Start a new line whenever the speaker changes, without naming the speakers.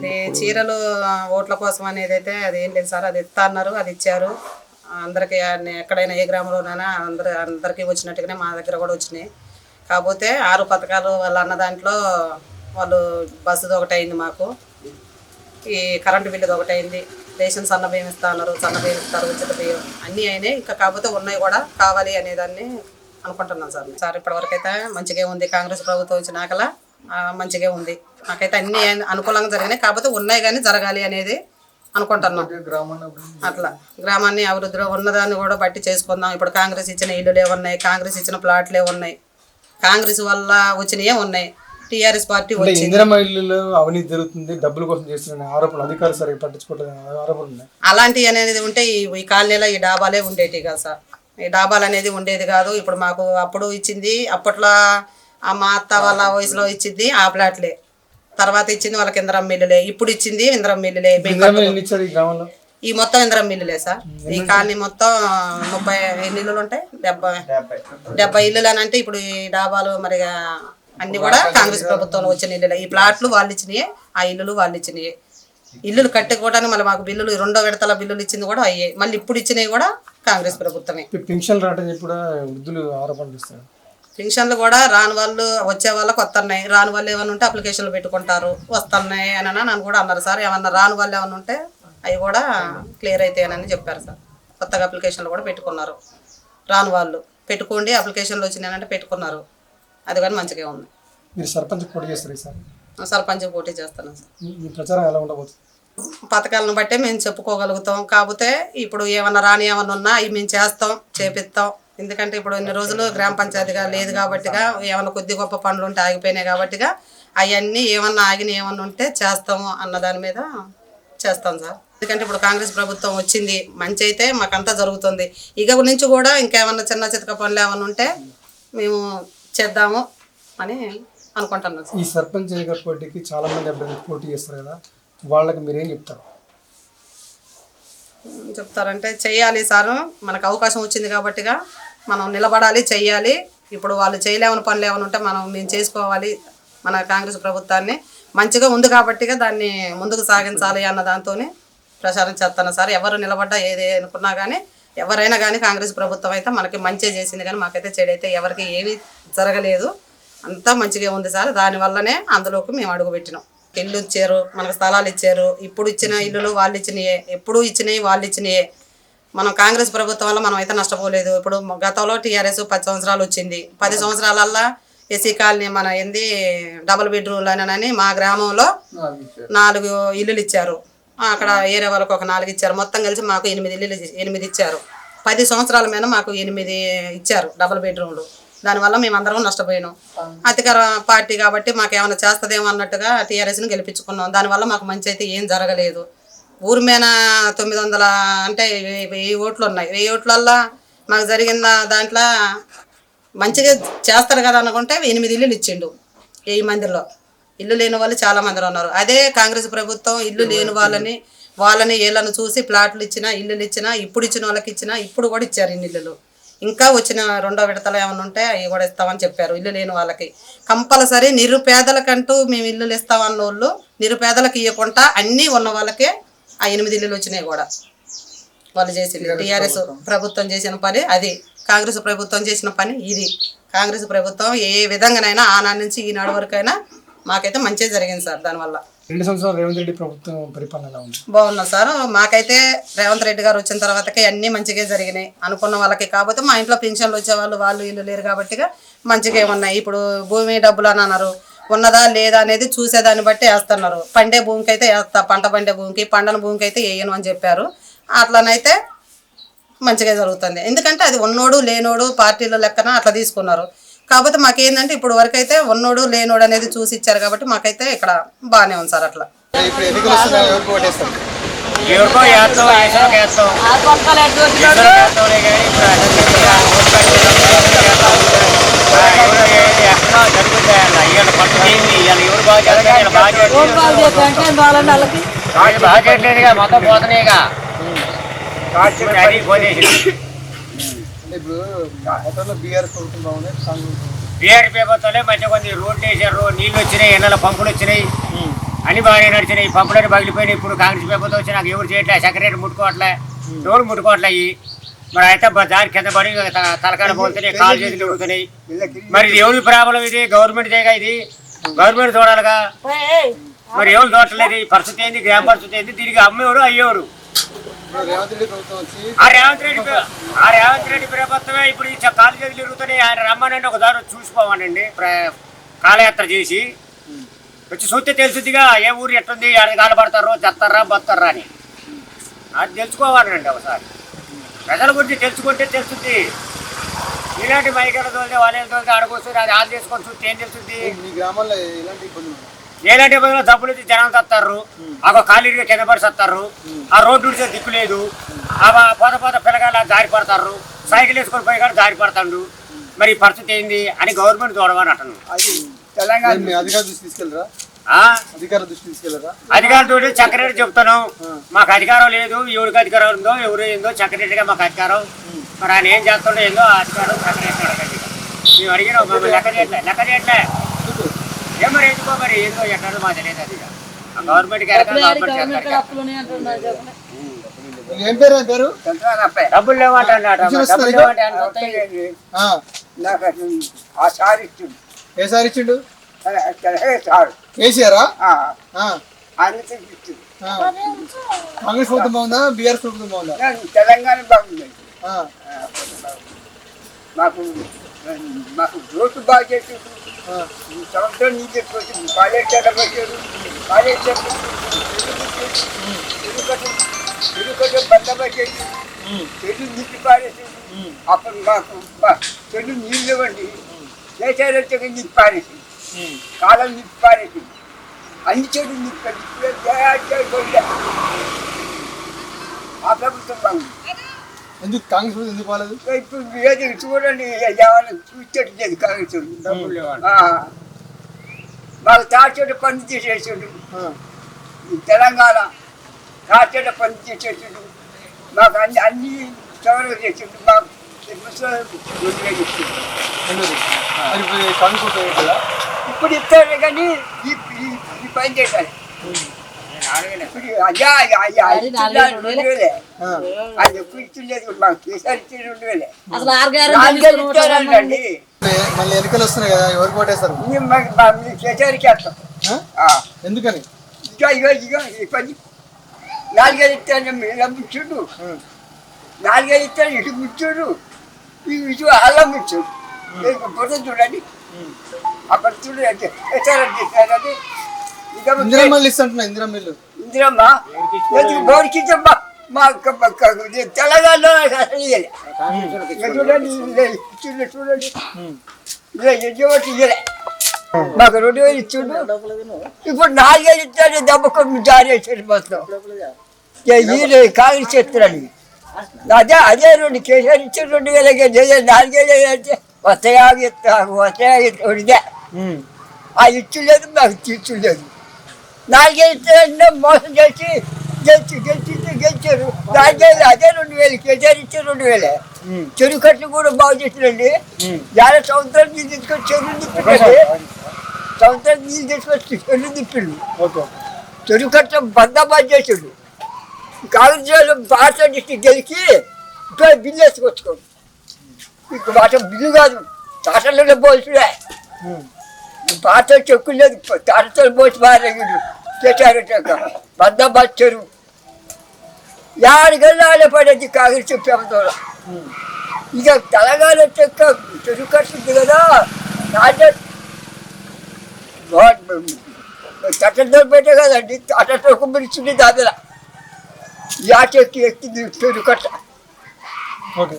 అది చీరలు ఓట్ల కోసం అనేది అయితే అది ఏం లేదు సార్. అది ఇస్తా అన్నారు, అది ఇచ్చారు అందరికీ. ఎక్కడైనా ఏ గ్రామంలోనైనా అందరికీ వచ్చినట్టుగానే మా దగ్గర కూడా వచ్చినాయి. కాకపోతే 6 పథకాలు వాళ్ళు అన్న దాంట్లో వాళ్ళు బస్సుది ఒకటి అయింది, మాకు ఈ కరెంటు బిల్లుది ఒకటి అయింది, రేషన్ సన్న బియ్యం ఇస్తా అన్నారు, సన్న బియ్యం ఇస్తారు, ఉచిత బియ్యం అన్నీ అయినాయి. ఇంకా కాకపోతే ఉన్నాయి కూడా, కావాలి అనేదాన్ని అనుకుంటున్నాను సార్. ఇప్పటివరకు అయితే మంచిగా ఉంది. కాంగ్రెస్ ప్రభుత్వం వచ్చినాకలా మంచిగా ఉంది. నాకైతే అన్ని అనుకూలంగా జరిగినాయి. కాకపోతే ఉన్నాయి కానీ జరగాలి అనేది అనుకుంటున్నాం. అట్లా గ్రామాన్ని అభివృద్ధిలో ఉన్నదాన్ని కూడా బట్టి చేసుకుందాం. ఇప్పుడు కాంగ్రెస్ ఇచ్చిన ఇల్లులే ఉన్నాయి, కాంగ్రెస్ ఇచ్చిన ప్లాట్లే ఉన్నాయి, కాంగ్రెస్ వల్ల వచ్చినవే ఉన్నాయి. టీఆర్ఎస్ పార్టీ
అవినీతి జరుగుతుంది, డబ్బుల కోసం చేస్తున్న ఆరోపణలు అధికారులు సరిగ్గా పట్టించుకోవట్లేదు ఆరోపణలు ఉన్నాయి.
అలాంటివి అనేది ఉంటే ఈ కాలనీలో ఈ డాబాలే ఉండేవి కదా సార్. ఈ డాబాలు అనేది ఉండేది కాదు. ఇప్పుడు మాకు అప్పుడు ఇచ్చింది, అప్పట్లో మా అత్త వాళ్ళ వయసులో ఇచ్చింది ఆ ప్లాట్లే, తర్వాత ఇచ్చింది వాళ్ళకి ఇందిరమ్మ ఇల్లులే, ఇప్పుడు ఇచ్చింది ఇందిరమ్మ ఇల్లులే. ఈ మొత్తం ఇందిరమ్మ ఇల్లులే సార్. ఈ కాలనీ మొత్తం 30 ఎన్ని ఇల్లులు ఉంటాయి, 70 ఇల్లులు అని అంటే ఇప్పుడు ఈ డాబాలు మరి అన్ని కూడా కాంగ్రెస్ ప్రభుత్వంలో వచ్చిన ఇల్లులే. ఈ ప్లాట్లు వాళ్ళు ఇచ్చినాయి, ఆ ఇల్లులు వాళ్ళు ఇచ్చినాయి. ఇల్లులు కట్టుకోవడానికి మళ్ళీ మాకు బిల్లులు 2వ విడతల బిల్లులు ఇచ్చింది కూడా అయ్యాయి. మళ్ళీ ఇప్పుడు ఇచ్చినవి కూడా కాంగ్రెస్ ప్రభుత్వమే.
పెన్షన్ రావడం కూడా వృద్ధులు ఆరోపణలు ఇస్తారు.
పెన్షన్లు కూడా రాని వాళ్ళు వచ్చే వాళ్ళకి వస్తున్నాయి, రాని వాళ్ళు ఏమైనా ఉంటే అప్లికేషన్లు పెట్టుకుంటారు, వస్తున్నాయి అని నన్ను కూడా అన్నారు సార్. ఏమన్నా రాని వాళ్ళు ఏమైనా ఉంటే అవి కూడా క్లియర్ అవుతాయని చెప్పారు సార్. కొత్తగా అప్లికేషన్లు కూడా పెట్టుకున్నారు. రాని వాళ్ళు పెట్టుకోండి, అప్లికేషన్లు వచ్చినాయంటే పెట్టుకున్నారు. అది కానీ మంచిగా ఉంది.
మీరు సర్పంచ్ పోటీ చేస్తారు సార్?
సర్పంచ్ పోటీ చేస్తాను సార్.
ఈ ప్రచారం ఎలా ఉండబోతుంది?
పథకాలను బట్టే మేము చెప్పుకోగలుగుతాం. కాకపోతే ఇప్పుడు ఏమన్నా రాని ఏమన్నా ఉన్నా అవి మేము చేస్తాం, చేపిస్తాం. ఎందుకంటే ఇప్పుడు ఇన్ని రోజులు గ్రామ పంచాయతీగా లేదు కాబట్టిగా, ఏమన్నా కొద్ది గొప్ప పనులు ఉంటే ఆగిపోయినాయి కాబట్టిగా అవన్నీ ఏమన్నా ఆగిన ఏమన్నా ఉంటే చేస్తాము అన్న దాని మీద చేస్తాం సార్. ఎందుకంటే ఇప్పుడు కాంగ్రెస్ ప్రభుత్వం వచ్చింది, మంచి అయితే మాకంతా జరుగుతుంది. ఇక నుంచి కూడా ఇంకేమన్నా చిన్న చితక పనులు ఏమన్నా ఉంటే మేము చేద్దాము అని అనుకుంటున్నాం.
ఈ సర్పంచ్ ఎన్నికల పోటీకి చాలా మంది అభ్యర్థులు పోటీ చేస్తారు కదా, వాళ్ళకి మీరేం చెప్తారు?
చెప్తారంటే చెయ్యాలి సారు, మనకు అవకాశం వచ్చింది కాబట్టిగా మనం నిలబడాలి, చెయ్యాలి. ఇప్పుడు వాళ్ళు చేయలేమని పనులు ఏమైనా ఉంటే మేము చేసుకోవాలి. మన కాంగ్రెస్ ప్రభుత్వాన్ని మంచిగా ఉంది కాబట్టిగా దాన్ని ముందుకు సాగించాలి అన్న దాంతోనే ప్రచారం చేస్తాను సార్. ఎవరు నిలబడ్డా ఏది అనుకున్నా కానీ, ఎవరైనా కానీ కాంగ్రెస్ ప్రభుత్వం అయితే మనకి మంచి చేసింది, కానీ మాకైతే చెడైతే ఎవరికి ఏమీ జరగలేదు. అంతా మంచిగా ఉంది సార్. దానివల్లనే అందులోకి మేము అడుగుపెట్టినాం. ఇల్లు ఇచ్చారు, మనకు స్థలాలు ఇచ్చారు. ఇప్పుడు ఇచ్చిన ఇల్లులు వాళ్ళు ఇచ్చినాయే, ఎప్పుడు ఇచ్చినాయి వాళ్ళు ఇచ్చినాయే. మనం కాంగ్రెస్ ప్రభుత్వం వల్ల మనం అయితే నష్టపోలేదు. ఇప్పుడు గతంలో టీఆర్ఎస్ 10 సంవత్సరాలు వచ్చింది. 10 సంవత్సరాలల్లా ఎస్సీ కాలనీ మన డబుల్ బెడ్రూమ్లు అని మా గ్రామంలో 4 ఇల్లులు ఇచ్చారు. అక్కడ ఏరియా వాళ్ళకు ఒక 4 ఇచ్చారు. మొత్తం కలిసి మాకు 8 ఇచ్చారు. 10 సంవత్సరాల మీద మాకు 8 ఇచ్చారు డబుల్ బెడ్రూమ్లు. దానివల్ల మేమందరం నష్టపోయినాం. అధికార పార్టీ కాబట్టి మాకు ఏమైనా చేస్తుందేమో అన్నట్టుగా టీఆర్ఎస్ని గెలిపించుకున్నాం. దానివల్ల మాకు మంచి అయితే ఏం జరగలేదు. ఊరి మీద 900 అంటే 1000 ఓట్లు ఉన్నాయి. 1000 ఓట్లల్లో మాకు జరిగిన దాంట్లో మంచిగా చేస్తారు కదా అనుకుంటే 8 ఇల్లులు ఇచ్చిండు. 1000 మందిలో ఇల్లు లేని వాళ్ళు చాలా మంది ఉన్నారు. అదే కాంగ్రెస్ ప్రభుత్వం ఇల్లు లేని వాళ్ళని వీళ్ళని చూసి ప్లాట్లు ఇచ్చినా, ఇల్లులు ఇచ్చినా, ఇప్పుడు ఇచ్చిన వాళ్ళకి ఇచ్చినా, ఇప్పుడు కూడా ఇచ్చారు ఇన్ని ఇల్లులు. ఇంకా వచ్చిన 2వ విడతలు ఏమైనా ఉంటే అవి కూడా ఇస్తామని చెప్పారు. ఇల్లు లేని వాళ్ళకి కంపల్సరీ, నిరుపేదలకంటూ మేము ఇల్లులు ఇస్తామన్న వాళ్ళు నిరుపేదలకు ఇవ్వకుండా అన్నీ ఉన్న వాళ్ళకే ఆ 8 ఇల్లులు వచ్చినాయి కూడా. వాళ్ళు చేసింది టీఆర్ఎస్ ప్రభుత్వం చేసిన పని అది, కాంగ్రెస్ ప్రభుత్వం చేసిన పని ఇది. కాంగ్రెస్ ప్రభుత్వం ఏ విధంగానైనా ఆనాటి నుంచి ఈనాడు వరకైనా మాకైతే మంచిగా జరిగింది సార్. దానివల్ల
2 సంవత్సరాలు రేవంత్ రెడ్డి ప్రభుత్వం పరిపాలన ఉంది,
బాగున్నారు సార్. మాకైతే రేవంత్ రెడ్డి గారు వచ్చిన తర్వాతకే అన్నీ మంచిగా జరిగినాయి అనుకున్న వాళ్ళకి. కాకపోతే మా ఇంట్లో పెన్షన్లు వచ్చేవాళ్ళు వాళ్ళు ఇల్లు లేరు కాబట్టిగా మంచిగా ఉన్నాయి. ఇప్పుడు భూమి డబ్బులు అని అన్నారు, ఉన్నదా లేదా అనేది చూసేదాన్ని బట్టి వేస్తున్నారు. పండే భూమికి అయితే వేస్తా, పంట పండే భూమికి, పండని భూమికి అయితే వేయను అని చెప్పారు. అట్లనైతే మంచిగా జరుగుతుంది. ఎందుకంటే అది ఉన్నోడు లేనోడు పార్టీల లెక్కన అట్లా తీసుకున్నారు. కాకపోతే మాకేంటంటే ఇప్పుడు వరకు అయితే ఉన్నోడు లేనోడు అనేది చూసి ఇచ్చారు కాబట్టి మాకైతే ఇక్కడ బాగానే ఉంది సార్. అట్లా
బీఆర్ ప్రభుత్వంలో మంచిగా కొన్ని రోడ్లు వేసారు, నీళ్ళు వచ్చినాయి, ఎన్నెల పంపులు వచ్చినాయి. అన్ని బాగానే నడిచినాయి, పప్పులని పగిలిపోయినాయి. ఇప్పుడు కాంగ్రెస్ ప్రభుత్వం వచ్చి నాకు ఎవరు చేయట్లే, సెక్రటరీ ముట్టుకోవట్లే, ఎవరు ముట్టుకోవట్లే. మరి అయితే దాని కింద పడి తలకాయలు పోతున్నాయి, కాలు చేతులు తిరుగుతున్నాయి. మరి ఇది ఎవరి ప్రాబ్లం? ఇది గవర్నమెంట్ చేయగా, ఇది గవర్నమెంట్ చూడాలిగా. మరి ఎవరు చూడట్లేదు. ఈ పరిస్థితి ఏంది, గ్రామ పరిస్థితి ఏంది? దీనికి అమ్మేవారు అయ్యేవారు ఆ రేవంత్ రెడ్డి ప్రభుత్వమే. ఇప్పుడు ఈ కాలు చేతులు తిరుగుతున్నాయి. ఆయన రమ్మనండి, ఒకసారి చూసిపోవాలండి, కాలయాత్ర చేసి వచ్చి చూస్తే తెలుసుద్దిగా ఏ ఊరు ఎట్టుంది, కాలు పడతారో చెత్తారా బతారా అని. అది తెలుసుకోవాలండి ఒకసారి. ప్రజల గురించి తెలుసుకుంటే తెలుస్తుంది. ఇలాంటి మైకల తోలితే వాళ్ళ తోలితే ఆడకొస్తుంది, అది ఆన్ చేసుకొని చూస్తే ఏం తెలుస్తుంది? ఎలాంటి ఇబ్బందులు? డబ్బులు ఇచ్చి జనం తత్తారు, ఆ ఖాళీగా కింద పడి సత్తారు, ఆ రోడ్డు ఉడితే దిక్కు లేదు, ఆ పోత పిల్లగాళ్ళ జారి పడతారు, సైకిల్ వేసుకొని పోయి కానీ జారి పడతాడు. మరి ఈ పరిస్థితి ఏంది అని గవర్నమెంట్ చూడమని అంటాను. తెలంగాణ అధికారులతో చక్రరెడ్డి చెప్తాను, మాకు అధికారం లేదు, ఎవరికి అధికారం ఉందో ఎవరు ఏందో చక్రరెడ్డిగా మాకు అధికారం. మరి ఆయన ఏం చేస్తుండో ఏందో ఆ అధికారం చక్రరెడ్డి అడగండి. మేము అడిగినాం, మేము లెక్క చేయట్లే ఏం మరి ఎందుకో మరి ఏందో ఎక్కడో మాకు తెలియదు. అది గవర్నమెంట్కి డబ్బులు లేవంటాడు.
ఏ సార్ ఇచ్చిండు? కేసీఆర్ కాంగ్రెస్ ప్రభుత్వం బాగుందా, బీఆర్ఎస్ ప్రభుత్వం బాగుందా?
తెలంగాణ బాగుంది. మాకు రోడ్డు బాగా చేసారు, సంవత్సరం నుంచి కాలేజ్ వచ్చారు, కాలేజ్ చెరుకట్టు బందోబస్తు చెడు నీటి పారేసి. అప్పుడు మాకు చెడు నీళ్ళు ఇవ్వండి, కేసీఆర్ వచ్చాక నీటి పారేసి, కాలం నీటి పారేసి, అన్ని చెడు నీటి ఆ ప్రభుత్వం బాగుంది.
ఎందుకు కాంగ్రెస్ ప్రభుత్వం ఎందుకు బాగాలేదు?
ఇప్పుడు ఏది చూడండి, ఏమైనా చూసేట్లేదు కాంగ్రెస్. మాకు తాచేట పని చేసేసాడు తెలంగాణ, తాచేట పని చేసేసాడు. మాకు అన్ని సవరణ చేసాడు. మాకు ఇప్పుడు ఇస్తారు కానీ ఈ పని చేశారు. ఇప్పుడు అది ఎక్కువ ఇచ్చలేదు, మాకు కేసీఆర్ ఇచ్చి 2000 ఇచ్చారండి.
మళ్ళీ ఎన్నికలు వస్తున్నాయి కదా, ఎవరికి ఓటేస్తారు?
కేసీఆర్కి వేస్తాం.
ఎందుకని?
ఇక ఈ పని 4,000 ఇస్తాను, ఇలా ముచ్చుడు 4,000 ఇస్తాను, ఇటు ముచ్చుడు, ఇటు అలా ముచ్చుడు. ఫోటో చూడండి, అక్కడ చూడండి కేసీఆర్.
ఇందిరమ్మ ఇస్తుంటున్నా,
ఇందిరమ్మ బోర్కి మా తెలంగాణలో చూడండి, చూడండి ఇయ్యలే, మాకు 2,000 ఇచ్చిండు. ఇప్పుడు 4,000 ఇచ్చాడు, దెబ్బకు జారీ వేసాడు మొత్తం. కాంగ్రెస్ చేస్తున్నాడు. అదే రెండు కేసీఆర్ ఇచ్చాడు 2,000, 4,000 అంటే వస్తాయా వస్తాయా ఆ ఇచ్చు లేదు, మాకు తీర్చు లేదు. 4,000 ఇచ్చారంటే మోసం చేసి గెలిచారు. 4,000 అదే 2,000 కేసీఆర్ ఇచ్చే 2,000. చెరువు కట్లు కూడా బాగు చేసినండి. 50 సంవత్సరాలు నీళ్ళు తీసుకొని చెరువు తిప్పిండండి, సంవత్సరాలు నీళ్ళు తీసుకొచ్చి చెరువు తిప్పిండు. చెరువు కట్ట బందోబస్తు చేసాడు. కాంగ్రెస్ భారత డిస్ట్రిక్ట్ గెలిచి ఇప్పుడు బిల్లు వేసుకొచ్చుకోండి. మాట బిల్లు కాదు, టాటర్లలో పోల్చుడే. భారత చెక్కులు లేదు, టాటర్తో పోసి మారేడు చేశారు. బందోబస్తు చెరువు 50 గంటలు పడేది కాంగ్రెస్ ప్రభుత్వంలో. ఇక తెలంగాణ చెక్క చెరువు కట్టుంది కదా, టాటర్తో పెట్టే కదండి, టాటర్తో కుమ్మరిచ్చింది దాదాపు. యా చెక్కి ఎక్కింది చెరువు కట్ట.
ఓకే.